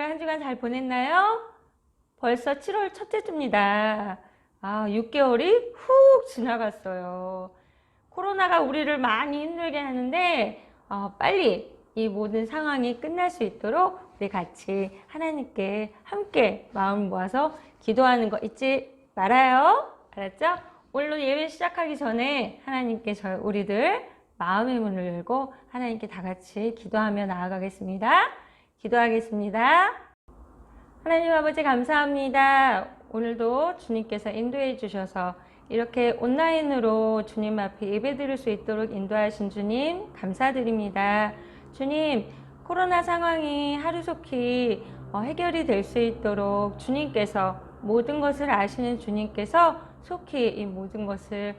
한 주간 잘 보냈나요? 벌써 7월 첫째 주입니다. 6개월이 훅 지나갔어요. 코로나가 우리를 많이 힘들게 하는데 빨리 이 모든 상황이 끝날 수 있도록 우리 같이 하나님께 함께 마음 모아서 기도하는 거 잊지 말아요. 알았죠? 오늘도 예배 시작하기 전에 하나님께 우리들 마음의 문을 열고 하나님께 다 같이 기도하며 나아가겠습니다. 기도하겠습니다. 하나님 아버지 감사합니다. 오늘도 주님께서 인도해 주셔서 이렇게 온라인으로 주님 앞에 예배 드릴 수 있도록 인도하신 주님 감사드립니다. 주님, 코로나 상황이 하루속히 해결이 될 수 있도록 주님께서 모든 것을 아시는 주님께서 속히 이 모든 것을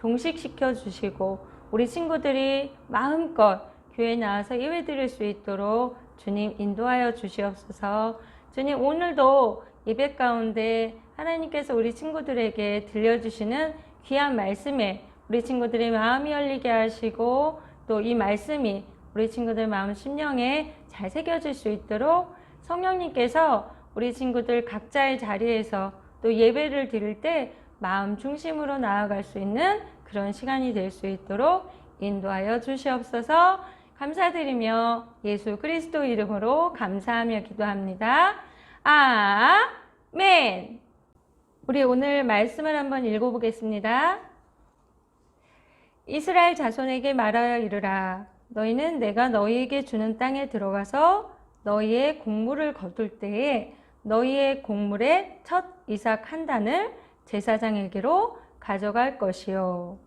종식시켜 주시고 우리 친구들이 마음껏 교회에 나와서 예배 드릴 수 있도록 주님 인도하여 주시옵소서. 주님, 오늘도 예배 가운데 하나님께서 우리 친구들에게 들려주시는 귀한 말씀에 우리 친구들의 마음이 열리게 하시고 또 이 말씀이 우리 친구들 마음 심령에 잘 새겨질 수 있도록 성령님께서 우리 친구들 각자의 자리에서 또 예배를 드릴 때 마음 중심으로 나아갈 수 있는 그런 시간이 될 수 있도록 인도하여 주시옵소서. 감사드리며 예수 그리스도 이름으로 감사하며 기도합니다. 아멘. 우리 오늘 말씀을 한번 읽어보겠습니다. 이스라엘 자손에게 말하여 이르라. 너희는 내가 너희에게 주는 땅에 들어가서 너희의 곡물을 거둘 때에 너희의 곡물의 첫 이삭 한 단을 제사장에게로 가져갈 것이요.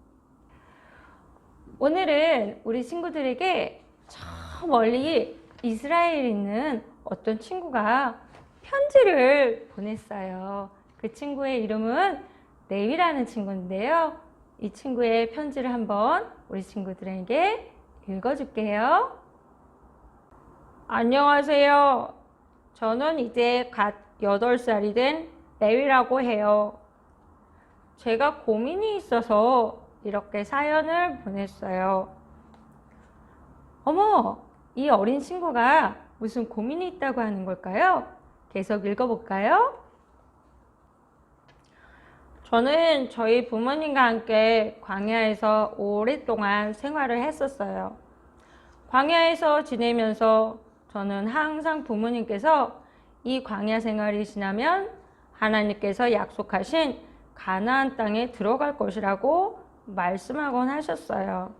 오늘은 우리 친구들에게 저 멀리 이스라엘에 있는 어떤 친구가 편지를 보냈어요. 그 친구의 이름은 레위라는 친구인데요. 이 친구의 편지를 한번 우리 친구들에게 읽어줄게요. 안녕하세요. 저는 이제 갓 8살이 된 레위라고 해요. 제가 고민이 있어서 이렇게 사연을 보냈어요. 어머, 이 어린 친구가 무슨 고민이 있다고 하는 걸까요? 계속 읽어볼까요? 저는 저희 부모님과 함께 광야에서 오랫동안 생활을 했었어요. 광야에서 지내면서 저는 항상 부모님께서 이 광야 생활이 지나면 하나님께서 약속하신 가나안 땅에 들어갈 것이라고 말씀하곤 하셨어요.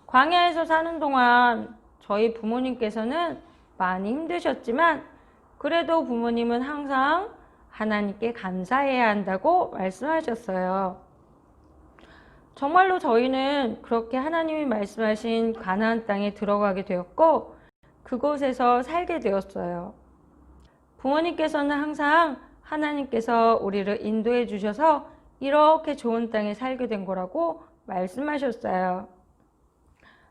광야에서 사는 동안 저희 부모님께서는 많이 힘드셨지만 그래도 부모님은 항상 하나님께 감사해야 한다고 말씀하셨어요. 정말로 저희는 그렇게 하나님이 말씀하신 가나안 땅에 들어가게 되었고 그곳에서 살게 되었어요. 부모님께서는 항상 하나님께서 우리를 인도해 주셔서 이렇게 좋은 땅에 살게 된 거라고 말씀하셨어요.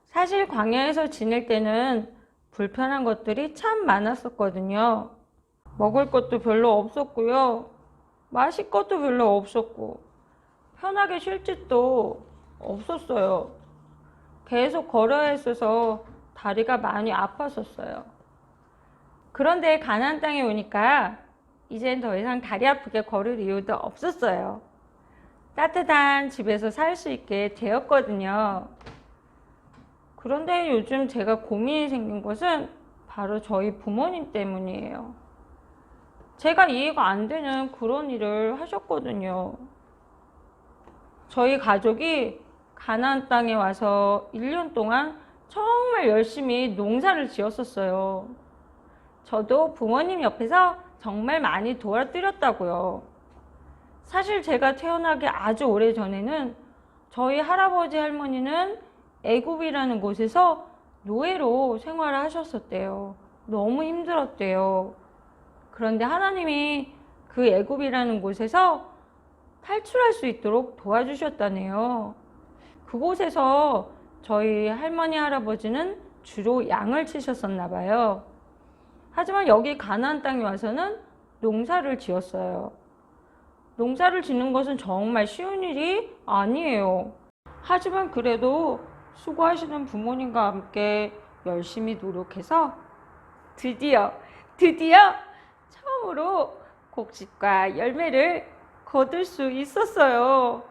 사실 광야에서 지낼 때는 불편한 것들이 참 많았었거든요. 먹을 것도 별로 없었고요. 마실 것도 별로 없었고 편하게 쉴 짓도 없었어요. 계속 걸어야 했어서 다리가 많이 아팠었어요. 그런데 가나안 땅에 오니까 이젠 더 이상 다리 아프게 걸을 이유도 없었어요. 따뜻한 집에서 살 수 있게 되었거든요. 그런데 요즘 제가 고민이 생긴 것은 바로 저희 부모님 때문이에요. 제가 이해가 안 되는 그런 일을 하셨거든요. 저희 가족이 가나안 땅에 와서 1년 동안 정말 열심히 농사를 지었었어요. 저도 부모님 옆에서 정말 많이 도와드렸다고요. 사실 제가 태어나기 아주 오래 전에는 저희 할아버지 할머니는 애굽이라는 곳에서 노예로 생활을 하셨었대요. 너무 힘들었대요. 그런데 하나님이 그 애굽이라는 곳에서 탈출할 수 있도록 도와주셨다네요. 그곳에서 저희 할머니 할아버지는 주로 양을 치셨었나 봐요. 하지만 여기 가나안 땅에 와서는 농사를 지었어요. 농사를 짓는 것은 정말 쉬운 일이 아니에요. 하지만 그래도 수고하시는 부모님과 함께 열심히 노력해서 드디어 드디어 처음으로 곡식과 열매를 거둘 수 있었어요.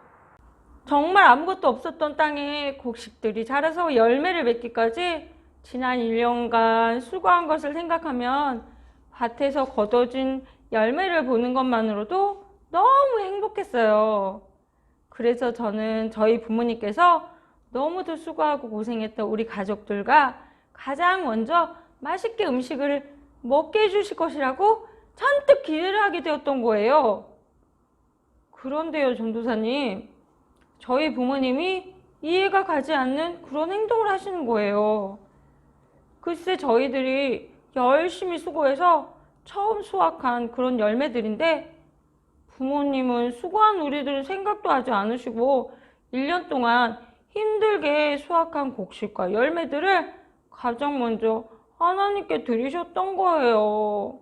정말 아무것도 없었던 땅에 곡식들이 자라서 열매를 맺기까지 지난 1년간 수고한 것을 생각하면 밭에서 거둬진 열매를 보는 것만으로도 너무 행복했어요. 그래서 저는 저희 부모님께서 너무도 수고하고 고생했던 우리 가족들과 가장 먼저 맛있게 음식을 먹게 해주실 것이라고 잔뜩 기대를 하게 되었던 거예요. 그런데요, 전도사님, 저희 부모님이 이해가 가지 않는 그런 행동을 하시는 거예요. 글쎄, 저희들이 열심히 수고해서 처음 수확한 그런 열매들인데 부모님은 수고한 우리들은 생각도 하지 않으시고 1년 동안 힘들게 수확한 곡식과 열매들을 가장 먼저 하나님께 드리셨던 거예요.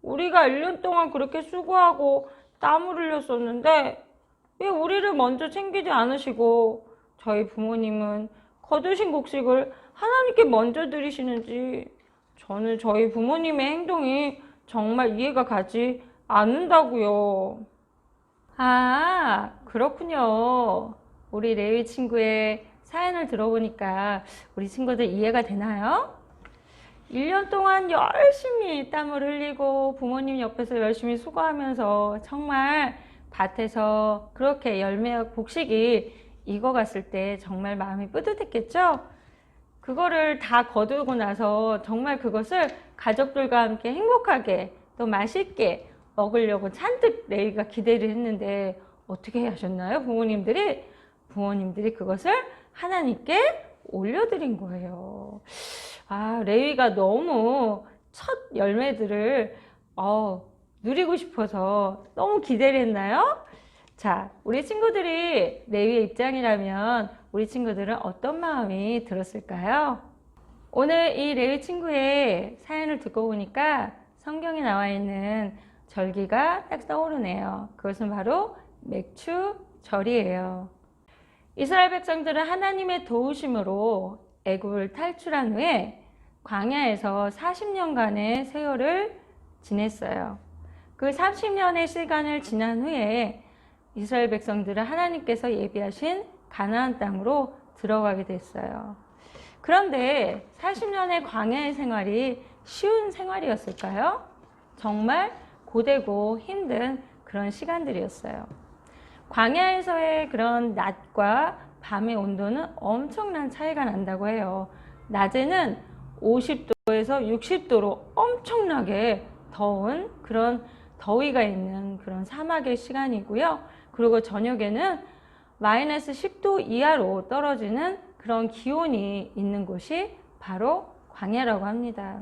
우리가 1년 동안 그렇게 수고하고 땀을 흘렸었는데 왜 우리를 먼저 챙기지 않으시고 저희 부모님은 거두신 곡식을 하나님께 먼저 드리시는지 저는 저희 부모님의 행동이 정말 이해가 가지 않는다고요. 아, 그렇군요. 우리 레위 친구의 사연을 들어보니까 우리 친구들 이해가 되나요? 1년 동안 열심히 땀을 흘리고 부모님 옆에서 열심히 수고하면서 정말 밭에서 그렇게 열매와 곡식이 익어갔을 때 정말 마음이 뿌듯했겠죠? 그거를 다 거두고 나서 정말 그것을 가족들과 함께 행복하게 또 맛있게 먹으려고 잔뜩 레위가 기대를 했는데 어떻게 하셨나요? 부모님들이 그것을 하나님께 올려드린 거예요. 아, 레위가 너무 첫 열매들을 누리고 싶어서 너무 기대를 했나요? 자, 우리 친구들이 레위의 입장이라면 우리 친구들은 어떤 마음이 들었을까요? 오늘 이 레위 친구의 사연을 듣고 보니까 성경에 나와 있는 절기가 딱 떠오르네요. 그것은 바로 맥추절이에요. 이스라엘 백성들은 하나님의 도우심으로 애굽을 탈출한 후에 광야에서 40년간의 세월을 지냈어요. 그 30년의 시간을 지난 후에 이스라엘 백성들은 하나님께서 예비하신 가나안 땅으로 들어가게 됐어요. 그런데 40년의 광야의 생활이 쉬운 생활이었을까요? 정말 고되고 힘든 그런 시간들이었어요. 광야에서의 그런 낮과 밤의 온도는 엄청난 차이가 난다고 해요. 낮에는 50도에서 60도로 엄청나게 더운 그런 더위가 있는 그런 사막의 시간이고요. 그리고 저녁에는 마이너스 10도 이하로 떨어지는 그런 기온이 있는 곳이 바로 광야라고 합니다.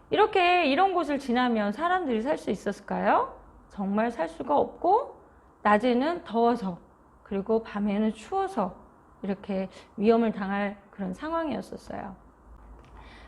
이런 곳을 지나면 사람들이 살 수 있었을까요? 정말 살 수가 없고 낮에는 더워서 그리고 밤에는 추워서 이렇게 위험을 당할 그런 상황이었었어요.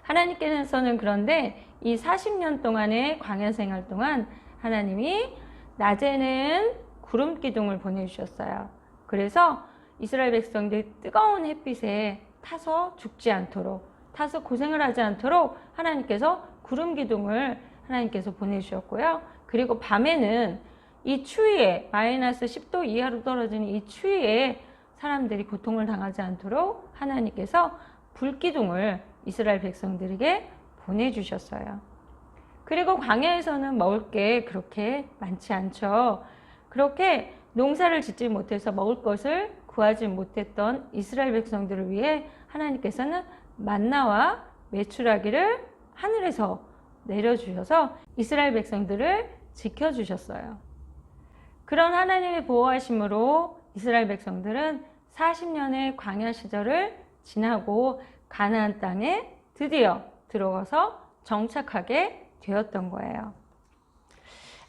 하나님께서는 그런데 이 40년 동안의 광야 생활 동안 하나님이 낮에는 구름 기둥을 보내주셨어요. 그래서 이스라엘 백성들이 뜨거운 햇빛에 타서 죽지 않도록, 타서 고생을 하지 않도록 하나님께서 구름 기둥을 하나님께서 보내주셨고요. 그리고 밤에는 이 추위에 마이너스 10도 이하로 떨어지는 이 추위에 사람들이 고통을 당하지 않도록 하나님께서 불기둥을 이스라엘 백성들에게 보내주셨어요. 그리고 광야에서는 먹을 게 그렇게 많지 않죠. 그렇게 농사를 짓지 못해서 먹을 것을 구하지 못했던 이스라엘 백성들을 위해 하나님께서는 만나와 메추라기를 하늘에서 내려주셔서 이스라엘 백성들을 지켜주셨어요. 그런 하나님의 보호하심으로 이스라엘 백성들은 40년의 광야 시절을 지나고 가나안 땅에 드디어 들어가서 정착하게 되었던 거예요.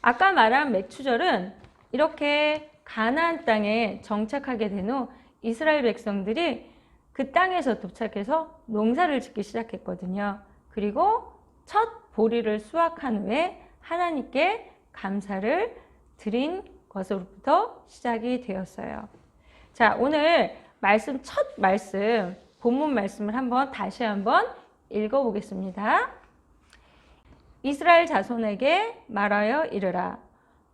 아까 말한 맥추절은 이렇게 가나안 땅에 정착하게 된 후 이스라엘 백성들이 그 땅에서 도착해서 농사를 짓기 시작했거든요. 그리고 첫 보리를 수확한 후에 하나님께 감사를 드린 것으로부터 시작이 되었어요. 자, 오늘 첫 말씀, 본문 말씀을 다시 한번 읽어보겠습니다. 이스라엘 자손에게 말하여 이르라.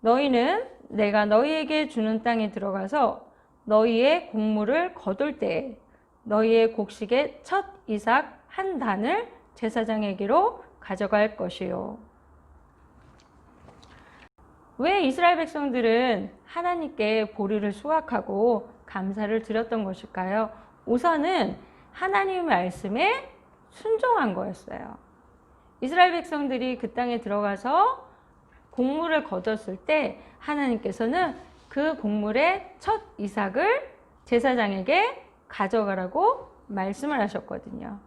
너희는 내가 너희에게 주는 땅에 들어가서 너희의 곡물을 거둘 때에 너희의 곡식의 첫 이삭 한 단을 제사장에게로 가져갈 것이요. 왜 이스라엘 백성들은 하나님께 보리를 수확하고 감사를 드렸던 것일까요? 우선은 하나님의 말씀에 순종한 거였어요. 이스라엘 백성들이 그 땅에 들어가서 곡물을 거뒀을 때 하나님께서는 그 곡물의 첫 이삭을 제사장에게 가져가라고 말씀을 하셨거든요.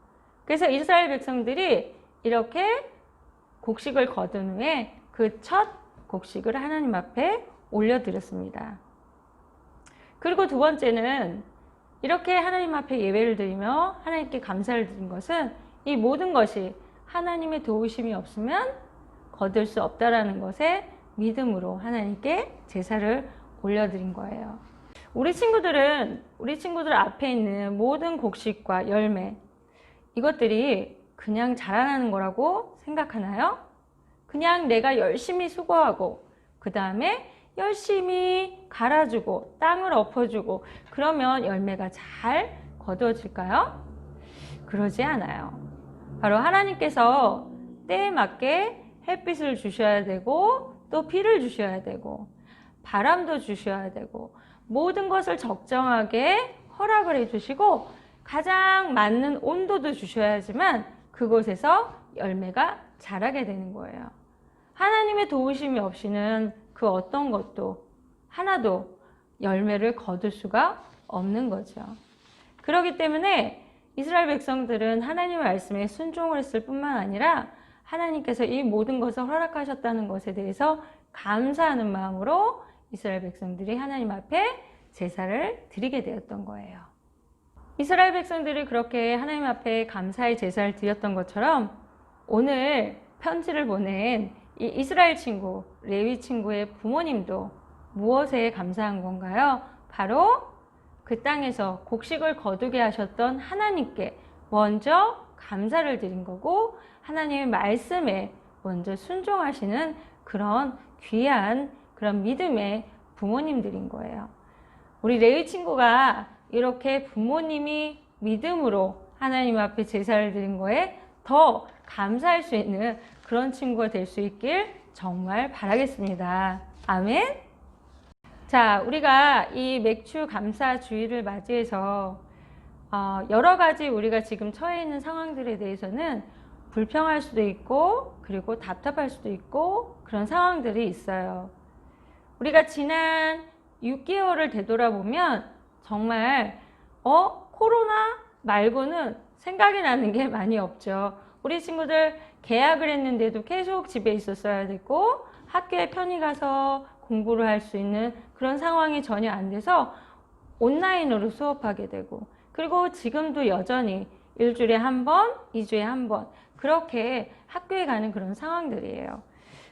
그래서 이스라엘 백성들이 이렇게 곡식을 거둔 후에 그 첫 곡식을 하나님 앞에 올려드렸습니다. 그리고 두 번째는 이렇게 하나님 앞에 예배를 드리며 하나님께 감사를 드린 것은 이 모든 것이 하나님의 도우심이 없으면 거둘 수 없다라는 것에 믿음으로 하나님께 제사를 올려드린 거예요. 우리 친구들 앞에 있는 모든 곡식과 열매, 이것들이 그냥 자라나는 거라고 생각하나요? 그냥 내가 열심히 수고하고 그 다음에 열심히 갈아주고 땅을 엎어주고 그러면 열매가 잘 거두어질까요? 그러지 않아요. 바로 하나님께서 때에 맞게 햇빛을 주셔야 되고 또 비를 주셔야 되고 바람도 주셔야 되고 모든 것을 적정하게 허락을 해주시고 가장 맞는 온도도 주셔야지만 그곳에서 열매가 자라게 되는 거예요. 하나님의 도우심이 없이는 그 어떤 것도 하나도 열매를 거둘 수가 없는 거죠. 그렇기 때문에 이스라엘 백성들은 하나님의 말씀에 순종을 했을 뿐만 아니라 하나님께서 이 모든 것을 허락하셨다는 것에 대해서 감사하는 마음으로 이스라엘 백성들이 하나님 앞에 제사를 드리게 되었던 거예요. 이스라엘 백성들이 그렇게 하나님 앞에 감사의 제사를 드렸던 것처럼 오늘 편지를 보낸 이 이스라엘 친구, 레위 친구의 부모님도 무엇에 감사한 건가요? 바로 그 땅에서 곡식을 거두게 하셨던 하나님께 먼저 감사를 드린 거고 하나님의 말씀에 먼저 순종하시는 그런 귀한 그런 믿음의 부모님들인 거예요. 우리 레위 친구가 이렇게 부모님이 믿음으로 하나님 앞에 제사를 드린 거에 더 감사할 수 있는 그런 친구가 될 수 있길 정말 바라겠습니다. 아멘. 자, 우리가 이 맥주 감사 주일을 맞이해서 여러 가지 우리가 지금 처해 있는 상황들에 대해서는 불평할 수도 있고 그리고 답답할 수도 있고 그런 상황들이 있어요. 우리가 지난 6개월을 되돌아보면 정말 코로나 말고는 생각이 나는 게 많이 없죠. 우리 친구들 계약을 했는데도 계속 집에 있었어야 되고 학교에 편히 가서 공부를 할 수 있는 그런 상황이 전혀 안 돼서 온라인으로 수업하게 되고 그리고 지금도 여전히 일주일에 한 번, 2주에 한 번 그렇게 학교에 가는 그런 상황들이에요.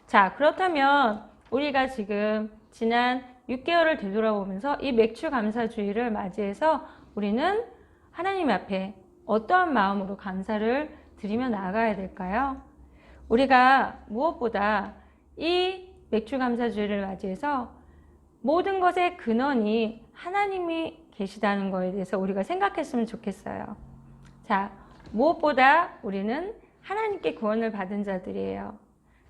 자, 그렇다면 우리가 지금 지난 6개월을 되돌아보면서 이 맥주 감사 주일을 맞이해서 우리는 하나님 앞에 어떠한 마음으로 감사를 드리며 나아가야 될까요? 우리가 무엇보다 이 맥주 감사 주일을 맞이해서 모든 것의 근원이 하나님이 계시다는 것에 대해서 우리가 생각했으면 좋겠어요. 자, 무엇보다 우리는 하나님께 구원을 받은 자들이에요.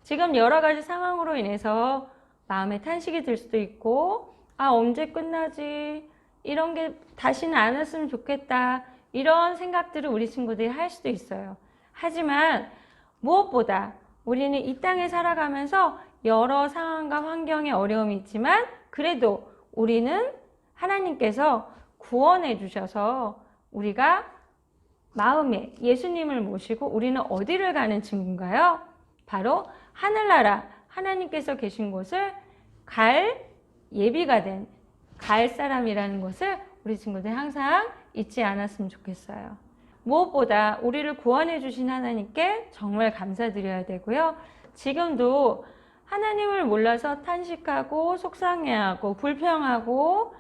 지금 여러 가지 상황으로 인해서 마음에 탄식이 들 수도 있고 언제 끝나지? 이런 게 다시는 안 왔으면 좋겠다. 이런 생각들을 우리 친구들이 할 수도 있어요. 하지만 무엇보다 우리는 이 땅에 살아가면서 여러 상황과 환경에 어려움이 있지만 그래도 우리는 하나님께서 구원해 주셔서 우리가 마음에 예수님을 모시고 우리는 어디를 가는 친구인가요? 바로 하늘나라 하나님께서 계신 곳을 갈 예비가 된 갈 사람이라는 것을 우리 친구들 항상 잊지 않았으면 좋겠어요. 무엇보다 우리를 구원해 주신 하나님께 정말 감사드려야 되고요. 지금도 하나님을 몰라서 탄식하고 속상해하고 불평하고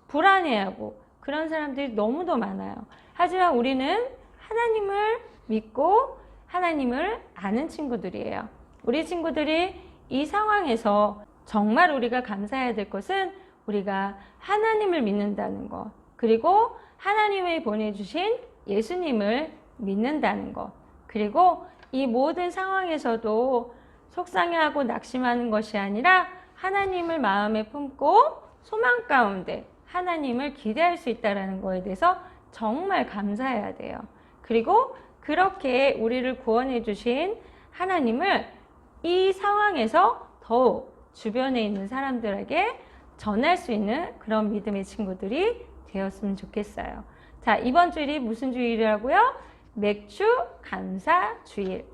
불안해하고 그런 사람들이 너무도 많아요. 하지만 우리는 하나님을 믿고 하나님을 아는 친구들이에요. 우리 친구들이 이 상황에서 정말 우리가 감사해야 될 것은 우리가 하나님을 믿는다는 것, 그리고 하나님이 보내주신 예수님을 믿는다는 것, 그리고 이 모든 상황에서도 속상해하고 낙심하는 것이 아니라 하나님을 마음에 품고 소망 가운데 하나님을 기대할 수 있다는 것에 대해서 정말 감사해야 돼요. 그리고 그렇게 우리를 구원해 주신 하나님을 이 상황에서 더욱 주변에 있는 사람들에게 전할 수 있는 그런 믿음의 친구들이 되었으면 좋겠어요. 자, 이번 주일이 무슨 주일이라고요? 맥주 감사 주일.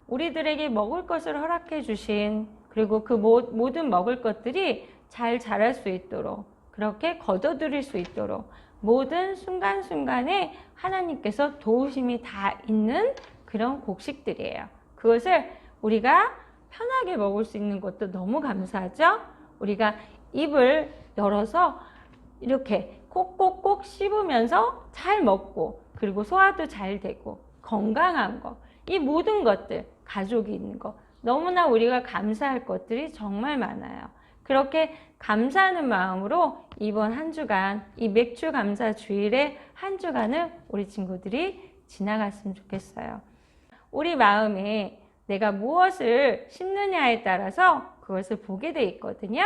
우리들에게 먹을 것을 허락해 주신, 그리고 그 모든 먹을 것들이 잘 자랄 수 있도록, 그렇게 거둬들일 수 있도록 모든 순간순간에 하나님께서 도우심이 다 있는 그런 곡식들이에요. 그것을 우리가 편하게 먹을 수 있는 것도 너무 감사하죠? 우리가 입을 열어서 이렇게 꼭꼭꼭 씹으면서 잘 먹고, 그리고 소화도 잘 되고 건강한 거, 이 모든 것들, 가족이 있는 거, 너무나 우리가 감사할 것들이 정말 많아요. 그렇게 감사하는 마음으로 이번 한 주간, 이 맥주 감사 주일의 한 주간을 우리 친구들이 지나갔으면 좋겠어요. 우리 마음에 내가 무엇을 심느냐에 따라서 그것을 보게 돼 있거든요.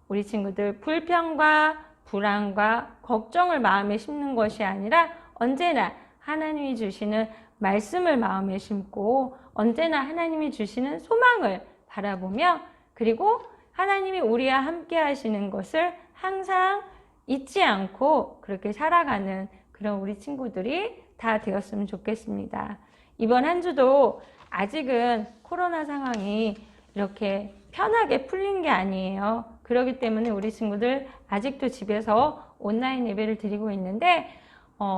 우리 친구들 불평과 불안과 걱정을 마음에 심는 것이 아니라 언제나 하나님이 주시는 말씀을 마음에 심고 언제나 하나님이 주시는 소망을 바라보며, 그리고 하나님이 우리와 함께 하시는 것을 항상 잊지 않고 그렇게 살아가는 그런 우리 친구들이 다 되었으면 좋겠습니다. 이번 한 주도 아직은 코로나 상황이 이렇게 편하게 풀린 게 아니에요. 그렇기 때문에 우리 친구들 아직도 집에서 온라인 예배를 드리고 있는데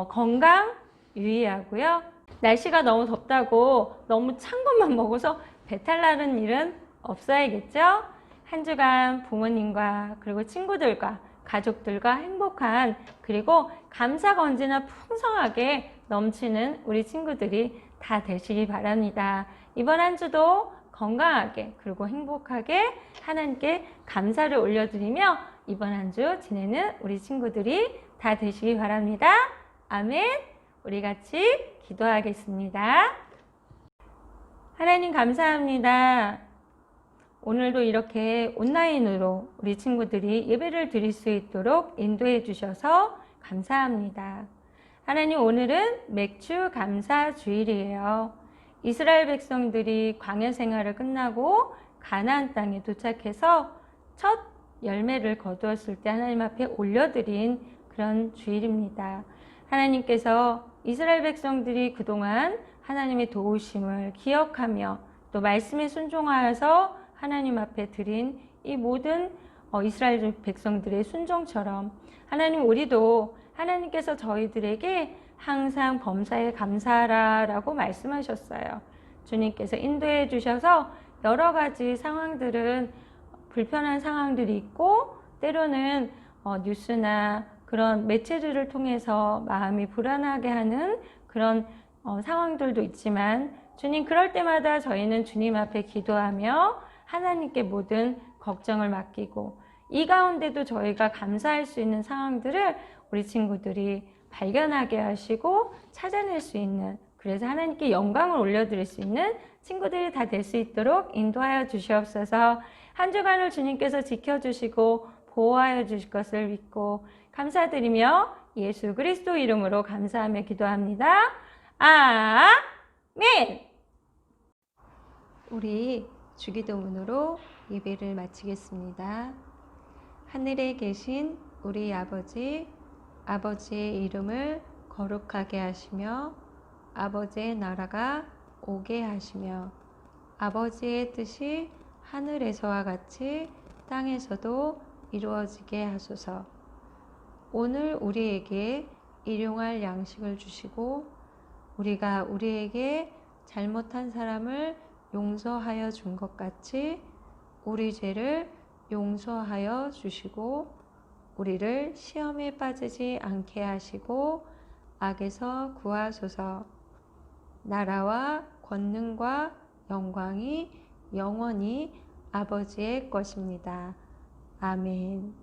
건강 유의하고요. 날씨가 너무 덥다고 너무 찬 것만 먹어서 배탈 나는 일은 없어야겠죠? 한 주간 부모님과 그리고 친구들과 가족들과 행복한, 그리고 감사가 언제나 풍성하게 넘치는 우리 친구들이 다 되시기 바랍니다. 이번 한 주도 건강하게 그리고 행복하게 하나님께 감사를 올려드리며 이번 한 주 지내는 우리 친구들이 다 되시기 바랍니다. 아멘. 우리 같이 기도하겠습니다. 하나님 감사합니다. 오늘도 이렇게 온라인으로 우리 친구들이 예배를 드릴 수 있도록 인도해 주셔서 감사합니다. 하나님, 오늘은 맥주 감사 주일이에요. 이스라엘 백성들이 광야 생활을 끝나고 가나안 땅에 도착해서 첫 열매를 거두었을 때 하나님 앞에 올려드린 그런 주일입니다. 하나님께서 이스라엘 백성들이 그동안 하나님의 도우심을 기억하며 또 말씀에 순종하여서 하나님 앞에 드린 이 모든 이스라엘 백성들의 순종처럼 하나님, 우리도 하나님께서 저희들에게 항상 범사에 감사하라 라고 말씀하셨어요. 주님께서 인도해 주셔서 여러 가지 상황들은 불편한 상황들이 있고 때로는 뉴스나 그런 매체들을 통해서 마음이 불안하게 하는 그런 상황들도 있지만, 주님, 그럴 때마다 저희는 주님 앞에 기도하며 하나님께 모든 걱정을 맡기고 이 가운데도 저희가 감사할 수 있는 상황들을 우리 친구들이 발견하게 하시고 찾아낼 수 있는, 그래서 하나님께 영광을 올려드릴 수 있는 친구들이 다 될 수 있도록 인도하여 주시옵소서. 한 주간을 주님께서 지켜주시고 보호하여 주실 것을 믿고 감사드리며 예수 그리스도 이름으로 감사하며 기도합니다. 아멘. 우리 주기도문으로 예배를 마치겠습니다. 하늘에 계신 우리 아버지, 아버지의 이름을 거룩하게 하시며 아버지의 나라가 오게 하시며 아버지의 뜻이 하늘에서와 같이 땅에서도 이루어지게 하소서. 오늘 우리에게 일용할 양식을 주시고 우리가 우리에게 잘못한 사람을 용서하여 준 것 같이 우리 죄를 용서하여 주시고 우리를 시험에 빠지지 않게 하시고 악에서 구하소서. 나라와 권능과 영광이 영원히 아버지의 것입니다. 아멘.